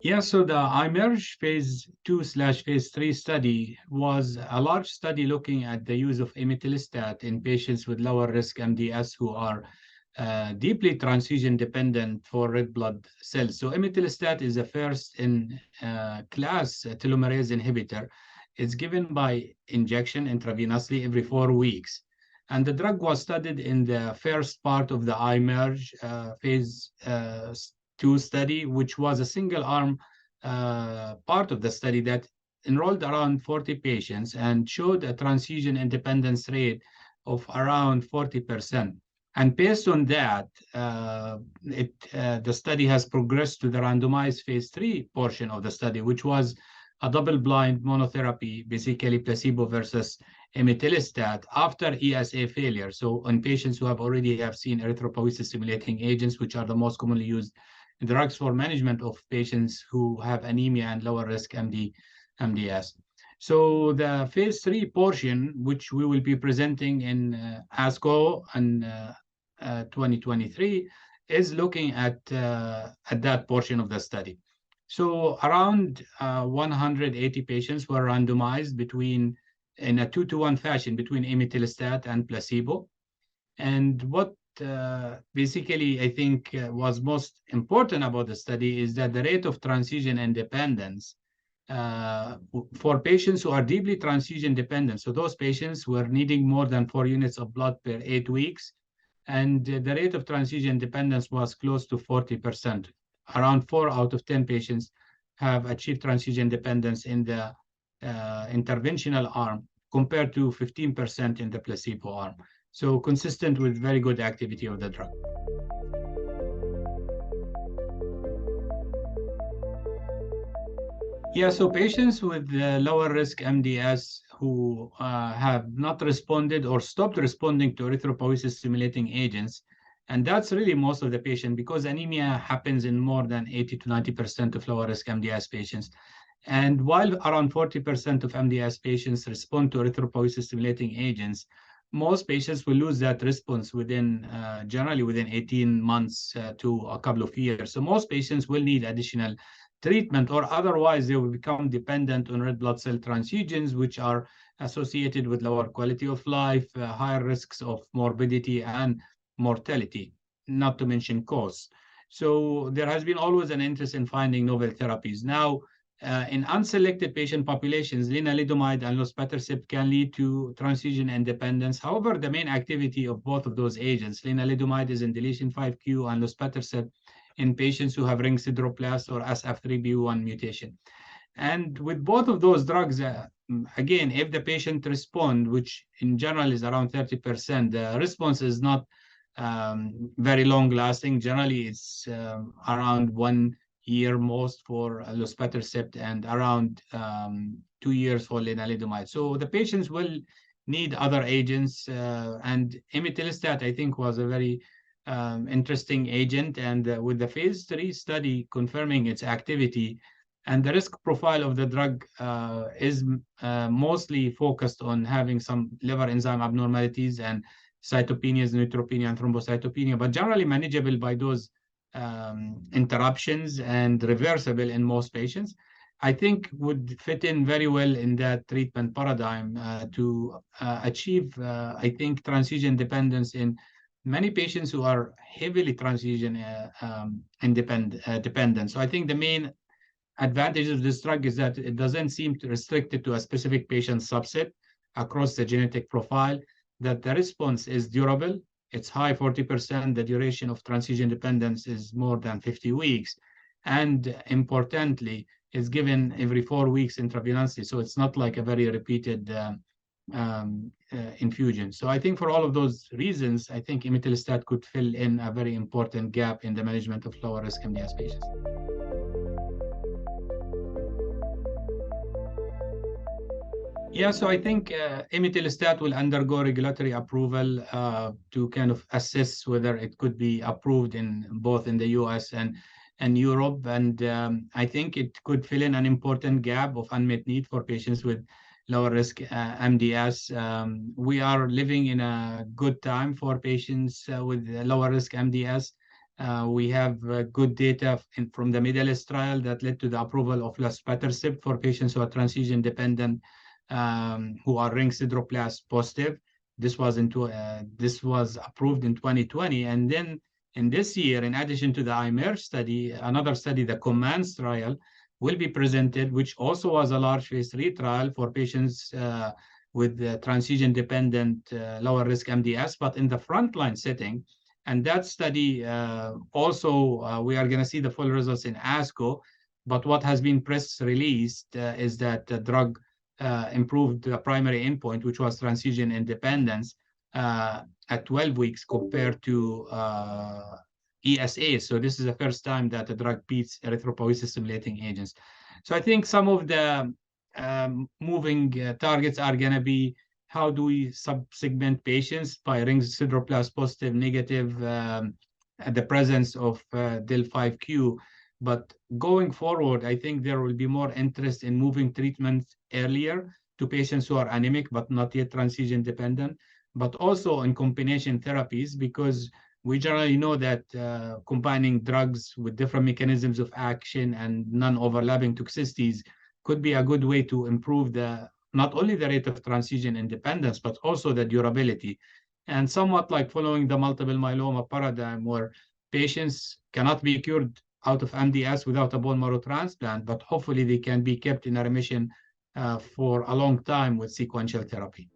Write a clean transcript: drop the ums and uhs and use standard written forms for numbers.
Yeah, so the IMerge phase 2/phase 3 study was a large study looking at the use of imetelstat in patients with lower risk MDS who are deeply transfusion dependent for red blood cells. So imetelstat is a first in class telomerase inhibitor. It's given by injection intravenously every 4 weeks. And the drug was studied in the first part of the IMerge phase 2 study, which was a single arm part of the study that enrolled around 40 patients and showed a transfusion independence rate of around 40%. And based on that, the study has progressed to the randomized phase 3 portion of the study, which was a double-blind monotherapy, basically placebo versus imetelstat after ESA failure. So on patients who have already seen erythropoiesis stimulating agents, which are the most commonly used drugs for management of patients who have anemia and lower risk MDS. So the phase 3 portion, which we will be presenting in ASCO in 2023, is looking at that portion of the study. So around 180 patients were randomized in a 2-to-1 fashion between imetelstat and placebo. And what basically I think was most important about the study is that the rate of transfusion independence for patients who are deeply transfusion dependent, so those patients were needing more than 4 units of blood per 8 weeks, and the rate of transfusion dependence was close to 40%. Around 4 out of 10 patients have achieved transfusion dependence in the interventional arm compared to 15% in the placebo arm. So consistent with very good activity of the drug. Yeah, so patients with lower risk MDS who have not responded or stopped responding to erythropoiesis stimulating agents, and that's really most of the patient because anemia happens in more than 80 to 90% of lower risk MDS patients. And while around 40% of MDS patients respond to erythropoiesis stimulating agents, most patients will lose that response generally within 18 months to a couple of years. So most patients will need additional treatment, or otherwise they will become dependent on red blood cell transfusions, which are associated with lower quality of life, higher risks of morbidity and mortality, not to mention costs. So there has been always an interest in finding novel therapies. Now, in unselected patient populations, lenalidomide and luspatercept can lead to transfusion independence. However, the main activity of both of those agents, lenalidomide is in deletion 5q and luspatercept in patients who have ring sideroblast or SF3B1 mutation. And with both of those drugs, again, if the patient responds, which in general is around 30%, the response is not very long lasting. Generally, it's around 1 year most for luspatercept and around 2 years for lenalidomide. So the patients will need other agents, and imetelstat, I think, was a very interesting agent. And with the phase 3 study confirming its activity, and the risk profile of the drug is mostly focused on having some liver enzyme abnormalities and cytopenias, neutropenia, and thrombocytopenia, but generally manageable by those interruptions and reversible in most patients, I think would fit in very well in that treatment paradigm to achieve, I think, transfusion dependence in many patients who are heavily transfusion dependent. So I think the main advantage of this drug is that it doesn't seem to restrict it to a specific patient subset across the genetic profile, that the response is durable. It's high 40%. The duration of transfusion dependence is more than 50 weeks. And importantly, it's given every 4 weeks intravenously. So it's not like a very repeated infusion. So I think for all of those reasons, I think imetelstat could fill in a very important gap in the management of lower risk MDS patients. Yeah, so I think imetelstat will undergo regulatory approval to kind of assess whether it could be approved in both in the US and and Europe. And I think it could fill in an important gap of unmet need for patients with lower risk MDS. We are living in a good time for patients with lower risk MDS. We have good data from the Imetelstat trial that led to the approval of luspatercept for patients who are transfusion dependent, who are ring sideroblast positive. This was approved in 2020, and then in this year, in addition to the IMerge study, another study, the COMMANDS trial, will be presented, which also was a large phase 3 trial for patients with transfusion-dependent lower risk MDS, but in the frontline setting. And that study also, we are going to see the full results in ASCO. But what has been press released is that the drug improved the primary endpoint, which was transfusion independence, at 12 weeks compared to ESA. So this is the first time that the drug beats erythropoiesis stimulating agents. So I think some of the moving targets are going to be, how do we subsegment patients by ring sideroblast positive, negative, at the presence of DIL5Q. But going forward, I think there will be more interest in moving treatments earlier to patients who are anemic but not yet transfusion dependent, but also in combination therapies, because we generally know that combining drugs with different mechanisms of action and non-overlapping toxicities could be a good way to improve not only the rate of transfusion independence, but also the durability. And somewhat like following the multiple myeloma paradigm, where patients cannot be cured out of MDS without a bone marrow transplant, but hopefully they can be kept in a remission for a long time with sequential therapy.